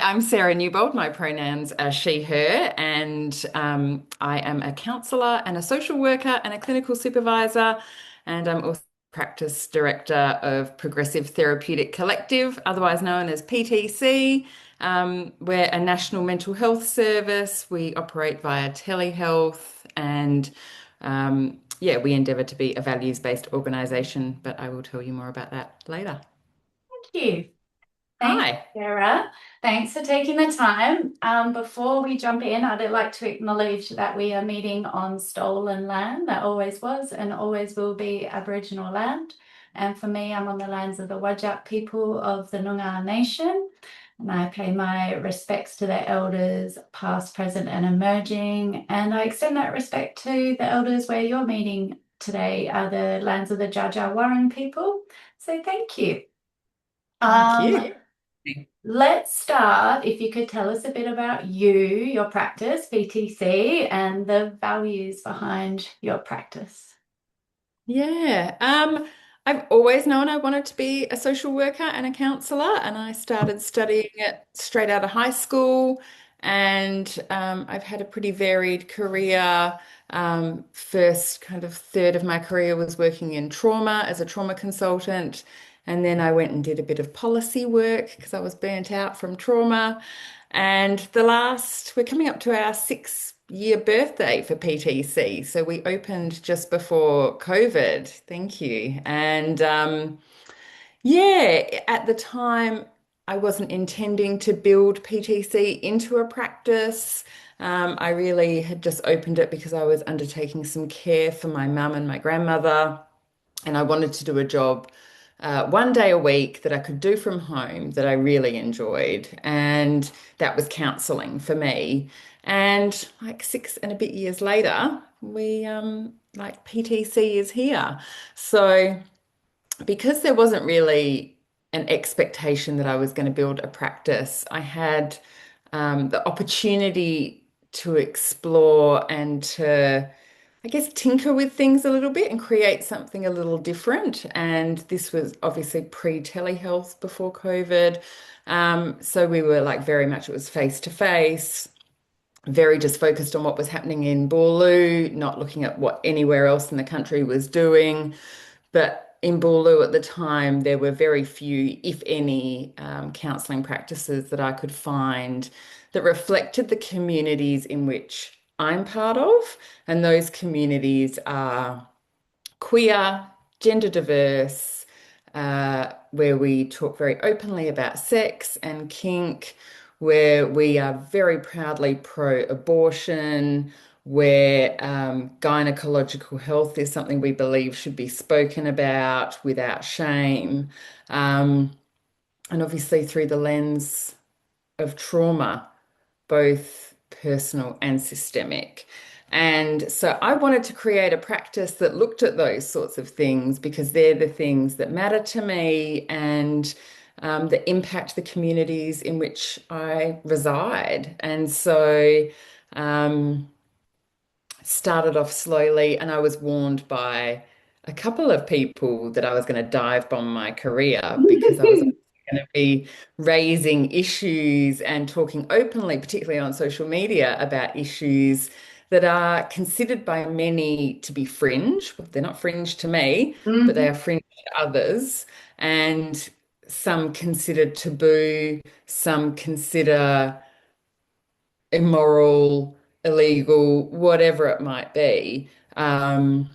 I'm Sarah Newbold. My pronouns are she, her, and I am a counsellor and a social worker and a clinical supervisor. And I'm also practice director of Progressive Therapeutic Collective, otherwise known as PTC. We're a national mental health service. We operate via telehealth and yeah, we endeavour to be a values-based organisation, but I will tell you more about that later. Thank you. Thanks, Hi. Sarah. Thanks for taking the time. Before we jump in, I'd like to acknowledge that we are meeting on stolen land that always was and always will be Aboriginal land. And for me, I'm on the lands of the Whadjuk people of the Noongar Nation. And I pay my respects to their elders, past, present, and emerging. And I extend that respect to the elders where you're meeting today, are the lands of the Dja Dja Wurrung people. So thank you. Thank Um, you. let's start. If you could tell us a bit about you, your practice, BTC, and the values behind your practice. Yeah. I've always known I wanted to be a social worker and a counselor, and I started studying it straight out of high school. And I've had a pretty varied career. First kind of third of my career was working in trauma as a trauma consultant. And then I went and did a bit of policy work because I was burnt out from trauma. And we're coming up to our 6-year birthday for PTC. So we opened just before COVID. Thank you. And yeah, at the time, I wasn't intending to build PTC into a practice. I really had just opened it because I was undertaking some care for my mum and my grandmother, and I wanted to do a job 1 day a week that I could do from home that I really enjoyed. And that was counseling for me. And like 6 and a bit years later, we like PTC is here. So because there wasn't really an expectation that I was going to build a practice, I had the opportunity to explore and to, I guess, tinker with things a little bit and create something a little different. And this was obviously pre-telehealth before COVID. So we were like very much, it was face to face, very just focused on what was happening in Boorloo, not looking at what anywhere else in the country was doing. But in Boorloo at the time, there were very few, if any, counselling practices that I could find that reflected the communities in which I'm part of. And those communities are queer, gender diverse, where we talk very openly about sex and kink, where we are very proudly pro-abortion, where gynecological health is something we believe should be spoken about without shame. Um, and obviously through the lens of trauma, both personal and systemic. And so I wanted to create a practice that looked at those sorts of things because they're the things that matter to me and that impact the communities in which I reside. And so um, started off slowly, and I was warned by a couple of people that I was going to dive bomb my career because I was going to be raising issues and talking openly, particularly on social media, about issues that are considered by many to be fringe. They're not fringe to me, but they Mhm. are fringe to others. And some considered taboo, some consider immoral, illegal, whatever it might be. Um,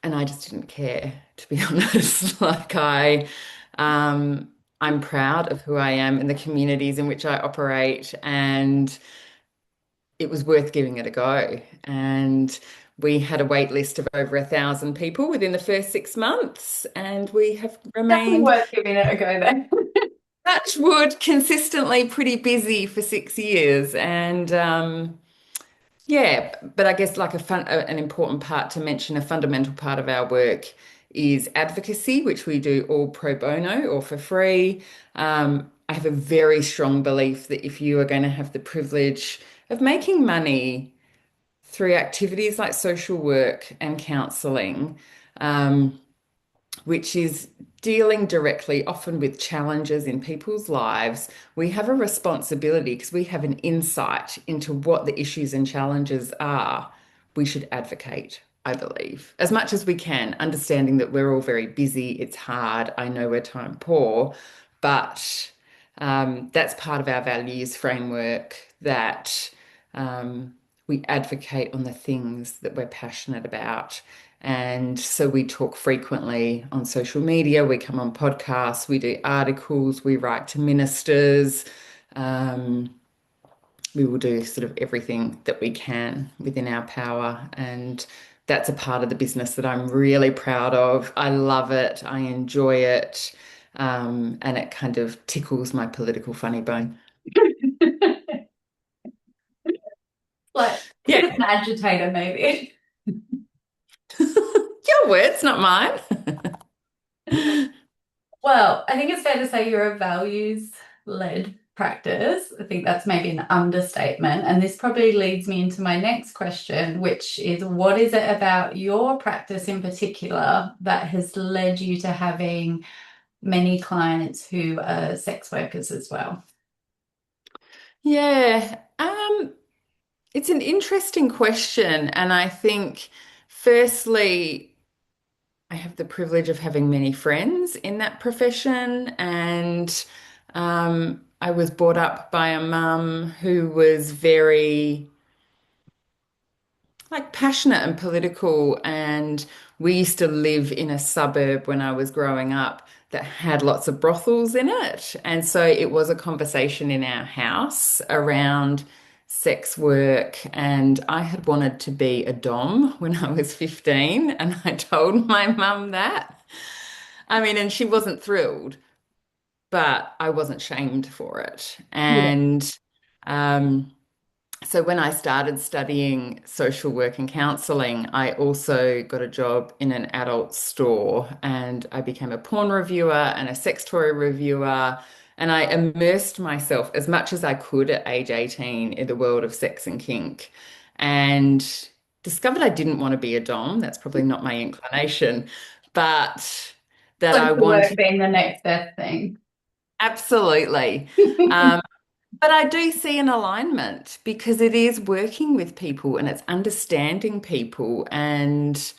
and I just didn't care, to be honest. I'm proud of who I am in the communities in which I operate, and it was worth giving it a go. And we had a wait list of over 1,000 people within the first 6 months, and we have Definitely remained, worth giving it a go then. touch wood, consistently pretty busy for 6 years. And yeah, but I guess like an important part to mention, a fundamental part of our work is advocacy, which we do all pro bono or for free. I have a very strong belief that if you are going to have the privilege of making money through activities like social work and counselling, which is dealing directly, often with challenges in people's lives, we have a responsibility because we have an insight into what the issues and challenges are. We should advocate, I believe, as much as we can, understanding that we're all very busy, it's hard. I know we're time poor, but that's part of our values framework that um, we advocate on the things that we're passionate about. And so we talk frequently on social media, we come on podcasts, we do articles, we write to ministers. Um, we will do sort of everything that we can within our power. And that's a part of the business that I'm really proud of. I love it, I enjoy it, and it kind of tickles my political funny bone. Like Yeah, an agitator, maybe. your words, not mine. Well, I think it's fair to say you're a values-led practice. I think that's maybe an understatement. And this probably leads me into my next question, which is what is it about your practice in particular that has led you to having many clients who are sex workers as well? Yeah, it's an interesting question. And I think, firstly, I have the privilege of having many friends in that profession. And I was brought up by a mum who was very like passionate and political. And we used to live in a suburb when I was growing up that had lots of brothels in it. And so it was a conversation in our house around sex work. And I had wanted to be a dom when I was 15. And I told my mum that. I mean, and she wasn't thrilled, but I wasn't shamed for it. Yeah. And um, so when I started studying social work and counselling, I also got a job in an adult store and I became a porn reviewer and a sex toy reviewer. And I immersed myself as much as I could at age 18 in the world of sex and kink and discovered I didn't want to be a dom. That's probably not my inclination, but that I Social work wanted being the next best thing. absolutely. Um, but I do see an alignment because it is working with people and it's understanding people and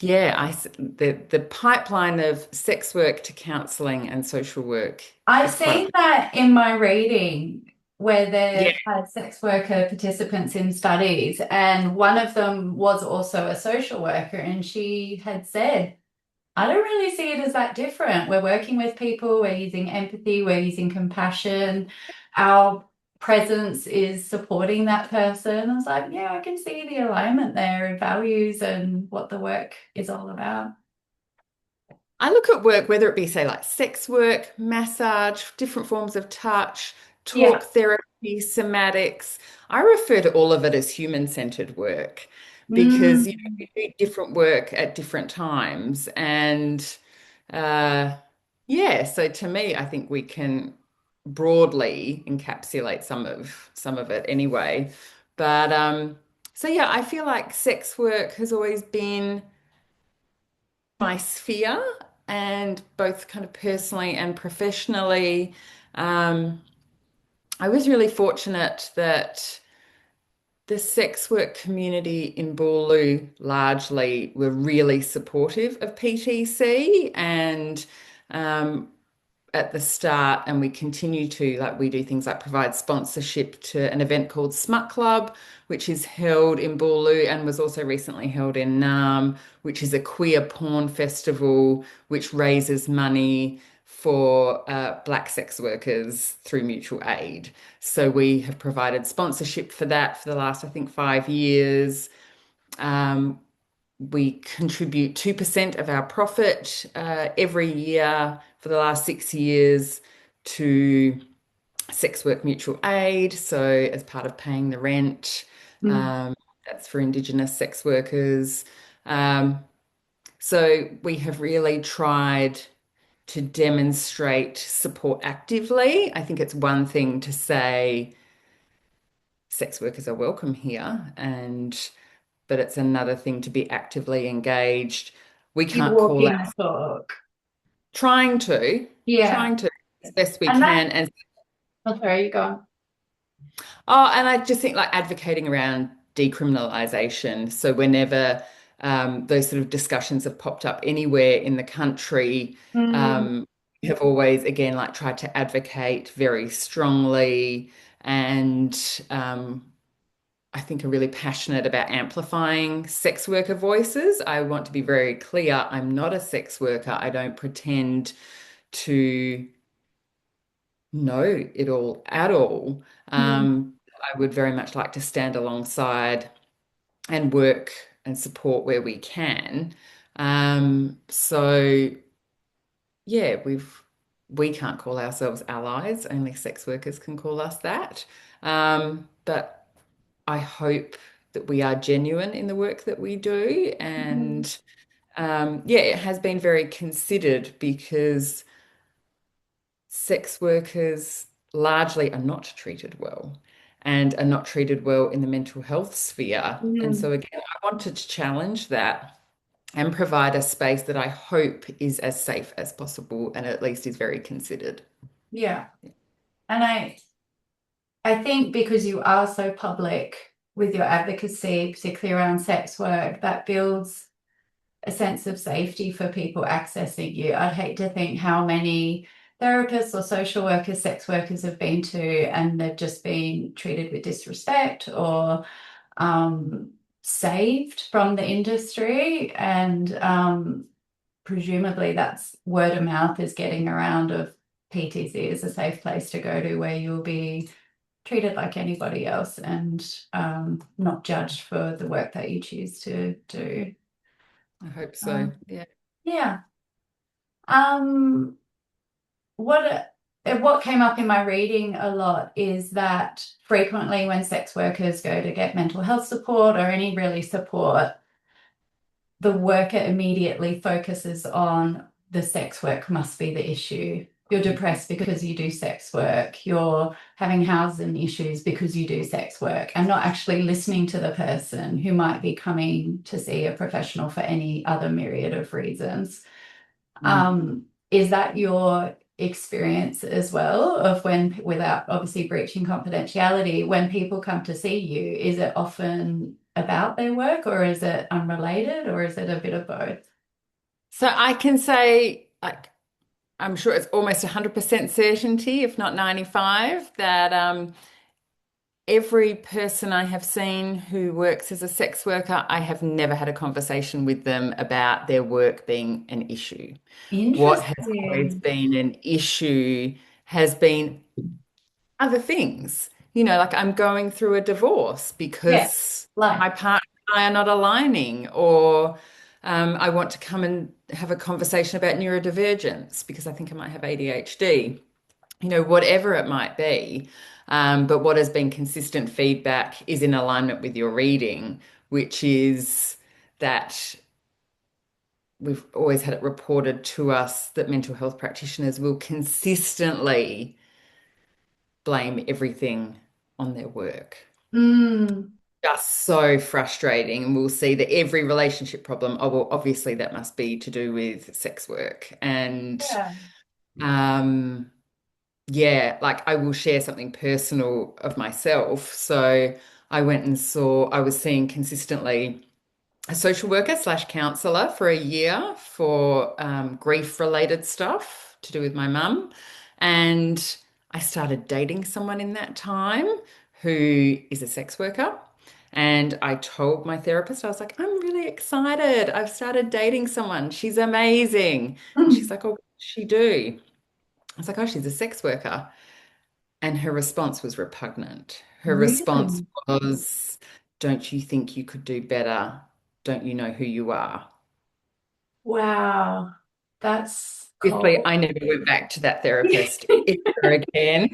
yeah, the pipeline of sex work to counselling and social work I've is quite seen that in my reading where yeah. they've had sex worker participants in studies, and one of them was also a social worker, and she had said, I don't really see it as that different. We're working with people, we're using empathy, we're using compassion. Our presence is supporting that person. I was like, yeah, I can see the alignment there in values and what the work is all about. I look at work, whether it be, say, like sex work, massage, different forms of touch, Yeah. talk therapy, somatics. I refer to all of it as human-centered work because Mm. we do different work at different times. And uh, yeah, so to me, I think we can broadly encapsulate some of it anyway. But so yeah, I feel like sex work has always been my sphere and both kind of personally and professionally. Um, I was really fortunate that the sex work community in Boolaloo largely were really supportive of PTC and um, at the start, and we continue to, like, we do things like provide sponsorship to an event called Smut Club, which is held in Boolaloo and was also recently held in Naarm, which is a queer porn festival which raises money for Black sex workers through mutual aid. So we have provided sponsorship for that for the last, I think, 5 years. Um, we contribute 2% of our profit every year for the last 6 years to Sex Work Mutual Aid. So, as part of paying the rent, Mm. that's for Indigenous sex workers. Um, so, we have really tried to demonstrate support actively. I think it's one thing to say sex workers are welcome here, and but it's another thing to be actively engaged. We You can't walk call in out, the talk. trying to, Yeah. trying to as best we And that, can. And oh, sorry, you go on. oh, and I just think like advocating around decriminalisation. So whenever those sort of discussions have popped up anywhere in the country, Mm, um, we have always, again, like tried to advocate very strongly and I think are really passionate about amplifying sex worker voices. I want to be very clear, I'm not a sex worker. I don't pretend to know it all at all. mm, I would very much like to stand alongside and work and support where we can. So yeah, we can't call ourselves allies, only sex workers can call us that. But I hope that we are genuine in the work that we do. mm, And yeah, it has been very considered because sex workers largely are not treated well and are not treated well in the mental health sphere. And mm. so, again, I wanted to challenge that and provide a space that I hope is as safe as possible and at least is very considered. Yeah. And I think because you are so public with your advocacy, particularly around sex work, that builds a sense of safety for people accessing you. I'd hate to think how many therapists or social workers, sex workers have been to, and they've just been treated with disrespect or saved from the industry. And presumably that's word of mouth is getting around of PTC is a safe place to go to where you'll be treated like anybody else and not judged for the work that you choose to do. I hope so. Um, Yeah. yeah. Um, what came up in my reading a lot is that frequently when sex workers go to get mental health support or any really support, the worker immediately focuses on the sex work must be the issue. You're depressed because you do sex work. You're having housing issues because you do sex work, and not actually listening to the person who might be coming to see a professional for any other myriad of reasons. Mm. Is that your experience as well of when, without obviously breaching confidentiality, when people come to see you, is it often about their work or is it unrelated or is it a bit of both? So I can say, like, I'm sure it's almost 100% certainty, if not 95, that every person I have seen who works as a sex worker, I have never had a conversation with them about their work being an issue. What has always Interesting. been an issue has been other things. Like I'm going through a divorce Yeah, because like, my partner and I are not aligning, or I want to come and have a conversation about neurodivergence because I think I might have ADHD, whatever it might be. But what has been consistent feedback is in alignment with your reading, which is that we've always had it reported to us that mental health practitioners will consistently blame everything on their work. mm, Just so frustrating. And we'll see that every relationship problem, oh, well, obviously that must be to do with sex work. And yeah. um, yeah, like I will share something personal of myself. So I was seeing consistently a social worker slash counselor for a year for grief related stuff to do with my mum. And I started dating someone in that time who is a sex worker. And I told my therapist, I was like, I'm really excited. I've started dating someone. She's amazing. And she's Mm, like, oh, what does she do? I was like, oh, she's a sex worker. And her response was repugnant. Her response really? was, don't you think you could do better? Don't you know who you are? Wow. That's Obviously, cold. I never went back to that therapist ever again.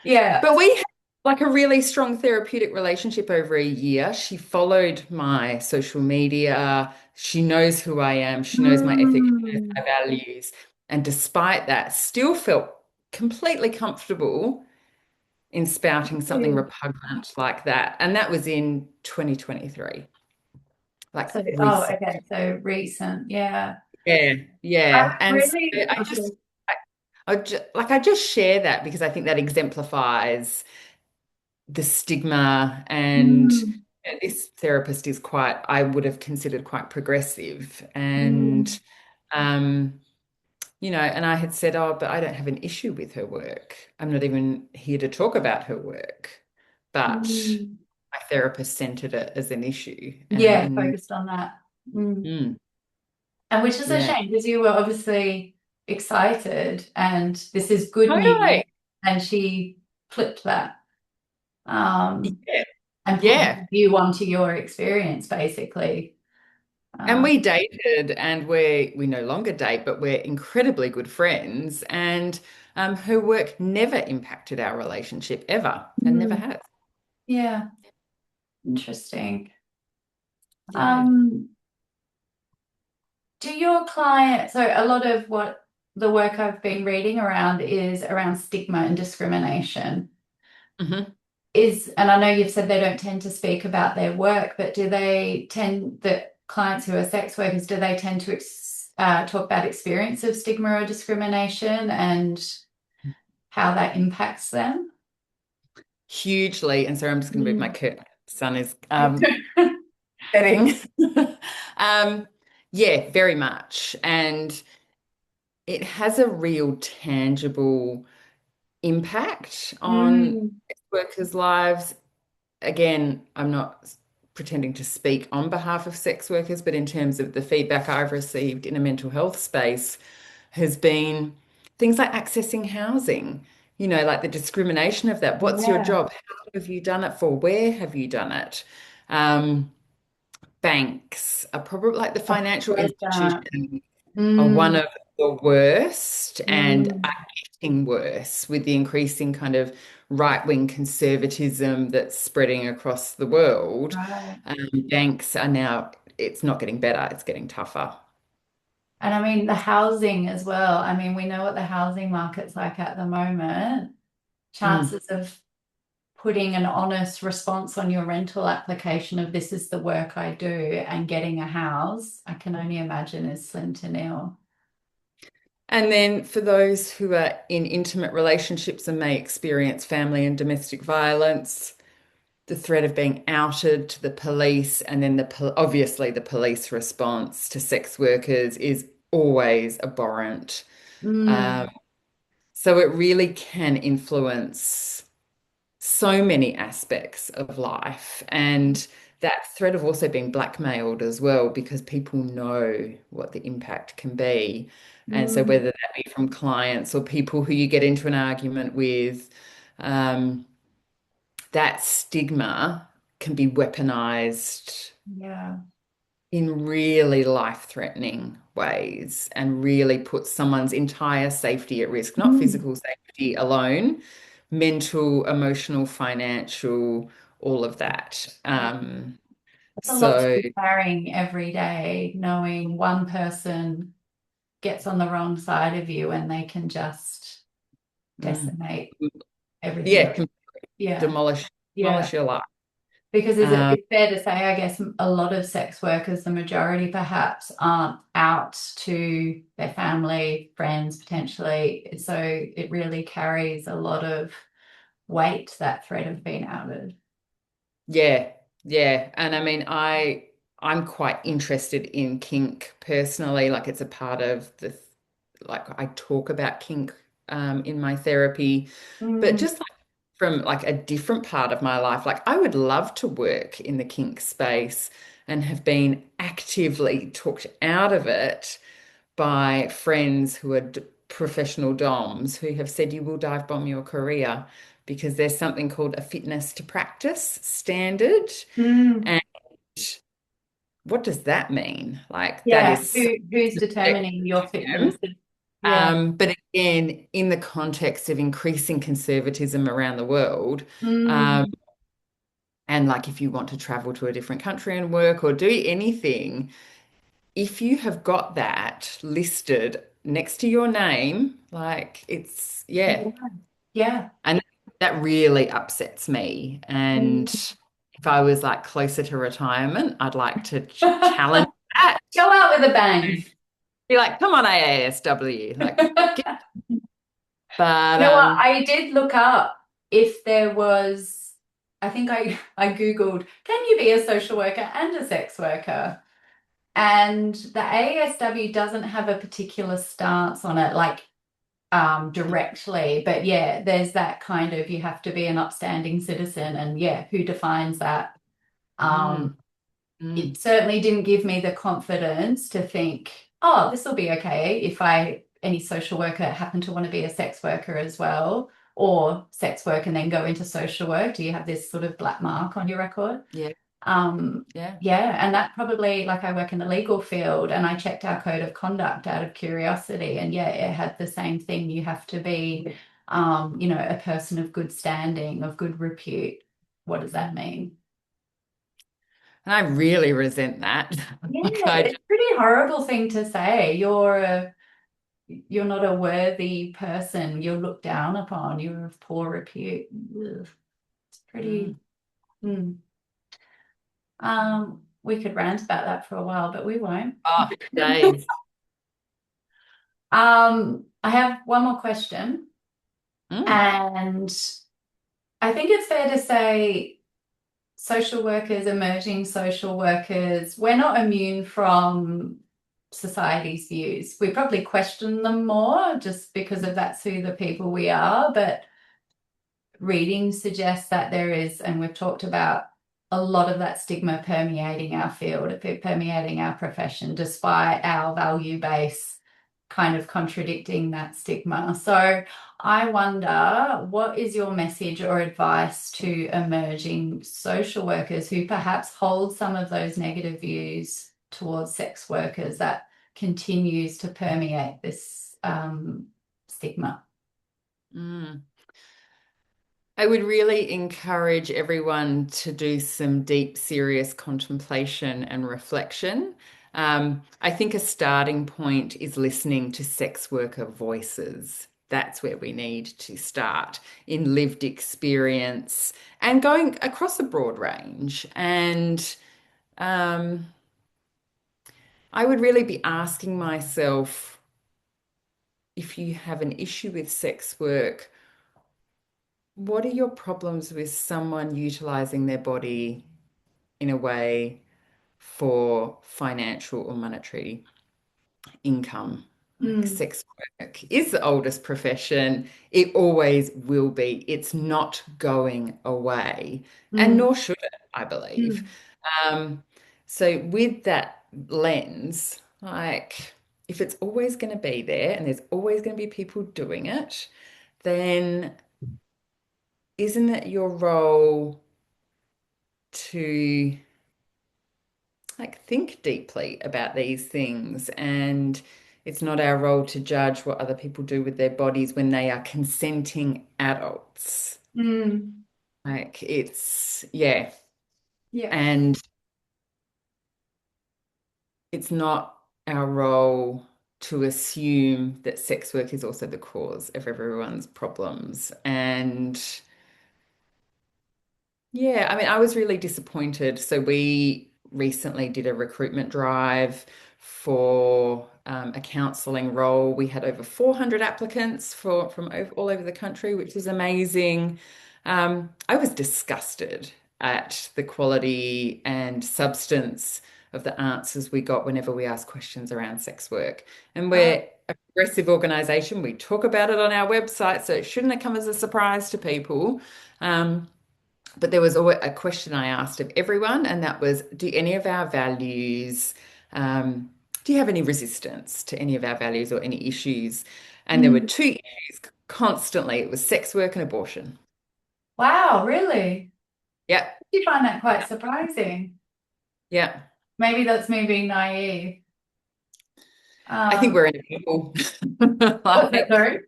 Yeah. But we had like a really strong therapeutic relationship over a year. She followed my social media. She knows who I am. She knows my ethics, she knows Mm, my values. And despite that, still felt completely comfortable in spouting something really? repugnant like that. And that was in 2023. like So, oh, recent. okay. So recent. Yeah. Yeah, I yeah. would And so really, I just, I just share that because I think that exemplifies the stigma and mm, this therapist is quite, I would have considered quite progressive. mm, And, um, and I had said, oh, but I don't have an issue with her work. I'm not even here to talk about her work. But mm. my therapist centered it as an issue. Yeah, focused on that. Mm. Mm, And which is a yeah, shame because you were obviously excited and this is good news. totally. And she flipped that um, Yeah, and put her yeah. view onto your experience, basically. And Um, we dated and we no longer date, but we're incredibly good friends. And her work never impacted our relationship ever and never mm, has. yeah, interesting. Yeah. Um, do your clients, so a lot of what the work I've been reading around is around stigma and discrimination. Hmm. And I know you've said they don't tend to speak about their work, but do they tend, the clients who are sex workers, do they tend to talk about experience of stigma or discrimination and how that impacts them? Hugely. And so I'm just going to move my Mm. curtain. Sun is setting. Um, yeah, very much. And it has a real tangible impact on Mm. workers' lives. Again, I'm not pretending to speak on behalf of sex workers, but in terms of the feedback I've received in a mental health space has been things like accessing housing, like the discrimination of that. What's your Yeah, job? How have you done it for? Where have you done it? Um, Banks are probably like the I've financial read that. institutions are one Mm. of the worst and Mm. are getting worse with the increasing kind of right-wing conservatism that's spreading across the world. Right. Banks are now, it's not getting better, it's getting tougher. And I mean, the housing as well. I mean, we know what the housing market's like at the moment. Mm. Chances of putting an honest response on your rental application of this is the work I do and getting a house, I can only imagine is slim to nil. And then for those who are in intimate relationships and may experience family and domestic violence, the threat of being outed to the police, and then obviously the police response to sex workers is always abhorrent. Um, Mm, so it really can influence so many aspects of life. And that threat of also being blackmailed as well, because people know what the impact can be. And so mm, whether that be from clients or people who you get into an argument with, um, that stigma can be weaponized yeah. in really life-threatening ways and really put someone's entire safety at risk, not Mm, physical safety alone, mental, emotional, financial, all of that. It's a lot to So, be carrying every day, knowing one person gets on the wrong side of you and they can just mm, decimate everything. yeah, can Yeah. demolish, Yeah. demolish your life. Because is it Um, it's fair to say, I guess, a lot of sex workers, the majority perhaps, aren't out to their family, friends, potentially. So it really carries a lot of weight, that threat of being outed. yeah, yeah. And I mean, I'm quite interested in kink personally. Like it's a part of like I talk about kink in my therapy, but Mm, just like from like a different part of my life, like I would love to work in the kink space and have been actively talked out of it by friends who are professional DOMs who have said you will dive bomb your career because there's something called a fitness to practice standard. mm. And what does that mean? Like that Yeah. is so Who's subjective. determining your fitness? Yeah. But again, in the context of increasing conservatism around the world, um, Mm, and like if you want to travel to a different country and work or do anything, if you have got that listed next to your name, like yeah. yeah. Yeah. And that really upsets me. And Mm. if I was like closer to retirement, I'd like to challenge that. Go out with a bang. Be like, come on, AASW. But You know what? I did look up if there was, I think I Googled, can you be a social worker and a sex worker? And the ASW doesn't have a particular stance on it, like directly. But yeah, there's that kind of you have to be an upstanding citizen, and yeah, who defines that? Um, mm, mm, it certainly didn't give me the confidence to think, oh, this will be okay if any social worker happen to want to be a sex worker as well, or sex work and then go into social work. Do you have this sort of black mark on your record? yeah, Um, yeah. yeah, and that probably, like I work in the legal field and I checked our code of conduct out of curiosity, and yeah, it had the same thing. You have to be, a person of good standing, of good repute. What does that Mm. mean? And I really resent that. Yeah, Like I it's a pretty horrible thing to say. You're not a worthy person. You're looked down upon. You're of poor repute. Ugh, it's mm, pretty. Hmm. We could rant about that for a while, but we won't. oh, days. I have one more question, Mm, and I think it's fair to say social workers, emerging social workers, we're not immune from society's views. We probably question them more just because of that's who the people we are, but reading suggests that there is, and we've talked about a lot of that stigma permeating our field, permeating our profession, despite our value base kind of contradicting that stigma. So I wonder, what is your message or advice to emerging social workers who perhaps hold some of those negative views towards sex workers that continues to permeate this stigma? mm. I would really encourage everyone to do some deep, serious contemplation and reflection. I think a starting point is listening to sex worker voices. That's where we need to start in lived experience and going across a broad range. And um, I would really be asking myself if you have an issue with sex work, what are your problems with someone utilizing their body in a way for financial or monetary income? Like Mm, sex work is the oldest profession. It always will be. It's not going away, and mm, nor should it, I believe. mm, Um, so with that lens, like if it's always going to be there and there's always going to be people doing it, then isn't it your role to like think deeply about these things? And it's not our role to judge what other people do with their bodies when they are consenting adults. mm. Like it's, yeah. Yeah. And it's not our role to assume that sex work is also the cause of everyone's problems. And yeah, I mean, I was really disappointed. So we recently did a recruitment drive for a counselling role. We had over 400 applicants all over the country, which is amazing. I was disgusted at the quality and substance of the answers we got whenever we asked questions around sex work. And Uh, we're a progressive organisation. We talk about it on our website, so it shouldn't have come as a surprise to people. But there was always a question I asked of everyone, and that was, do any of our values, do you have any resistance to any of our values or any issues? And there were mm. two issues constantly. It was sex work and abortion. Wow, really? Yeah, You find that quite surprising. yeah. Maybe that's me being naive. I think Um, we're in a bubble. what's that, Like, sorry?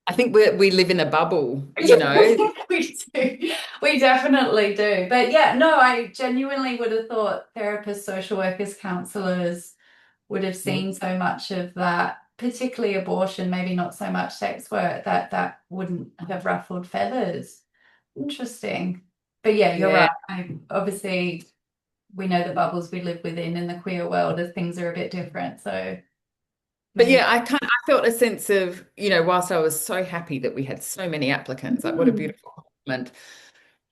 I think we live in a bubble, you Yeah, know. we do. We definitely do. But yeah, no, I genuinely would have thought therapists, social workers, counselors would have Mm. seen so much of that, particularly abortion, maybe not so much sex work, that wouldn't have ruffled feathers. Interesting. But yeah, you're Yeah. right. Obviously we know the bubbles we live within in the queer world as things are a bit different. So But maybe. yeah, I felt a sense of, whilst I was so happy that we had so many applicants, like what a Mm, beautiful compliment.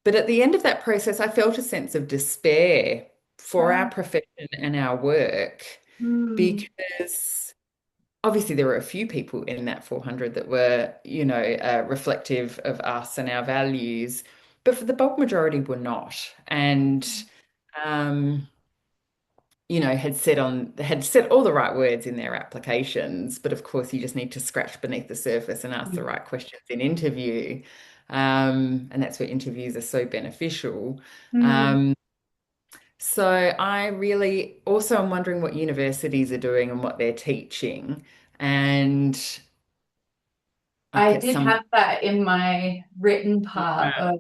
But at the end of that process, I felt a sense of despair for our right. profession and our work Mm, because obviously there were a few people in that 400 that were, reflective of us and our values, but for the bulk majority were not. And um, had said all the right words in their applications, but of course you just need to scratch beneath the surface and ask the right questions in interview. And that's where interviews are so beneficial. mm. Um, so I really also am wondering what universities are doing and what they're teaching. And like I at did some have that in my written part of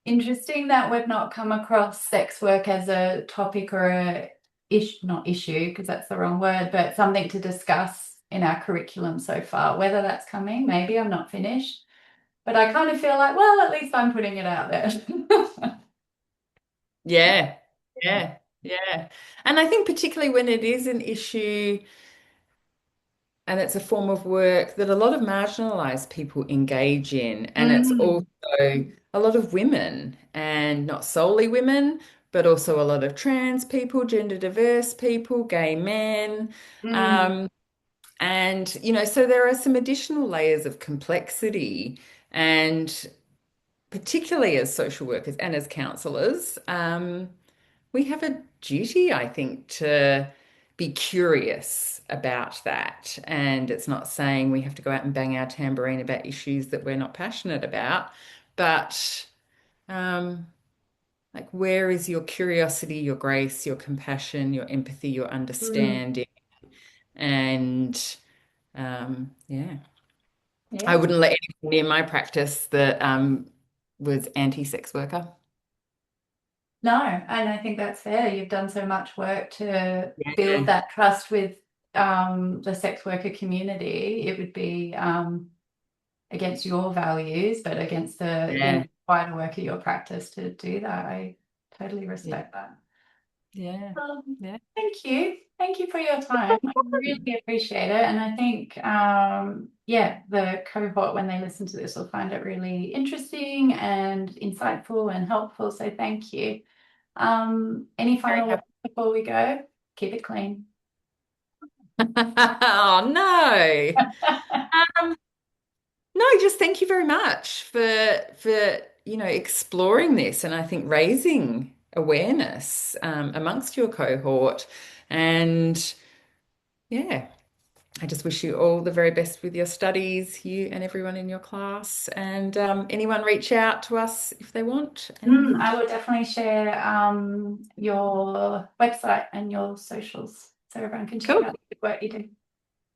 interesting that we've not come across sex work as a topic or not issue, because that's the wrong word, but something to discuss in our curriculum so far. Whether that's coming, maybe I'm not finished, but I kind of feel like, well, at least I'm putting it out there. yeah, yeah, yeah. And I think particularly when it is an issue and it's a form of work that a lot of marginalized people engage in. And it's also Mm, a lot of women, and not solely women, but also a lot of trans people, gender diverse people, gay men. mm, Um, and, so there are some additional layers of complexity. And particularly as social workers and as counselors, we have a duty, I think, to be curious about that. And it's not saying we have to go out and bang our tambourine about issues that we're not passionate about, but um, like, where is your curiosity, your grace, your compassion, your empathy, your mm. understanding? And yeah, I Yeah. wouldn't let anyone near my practice that was anti-sex worker. No, and I think that's fair. You've done so much work to build Yeah, that trust with the sex worker community. It would be against your values, but against the, yeah, wider work of your practice to do that. I totally yeah, respect that. yeah, yeah. Thank you. Thank you for your time. I really appreciate it. And I think, yeah, the cohort, when they listen to this, will find it really interesting and insightful and helpful. So thank you. Any Very final words happy. before we go? Keep it clean. Oh no. Um, no, just thank you very much for exploring this and I think raising awareness amongst your cohort. And yeah, I just wish you all the very best with your studies, you and everyone in your class. And anyone reach out to us if they want. And I will definitely share your website and your socials so everyone can check cool. out the work you do.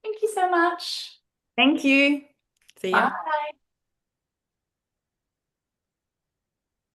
Thank you so much. Thank you. See ya. Bye.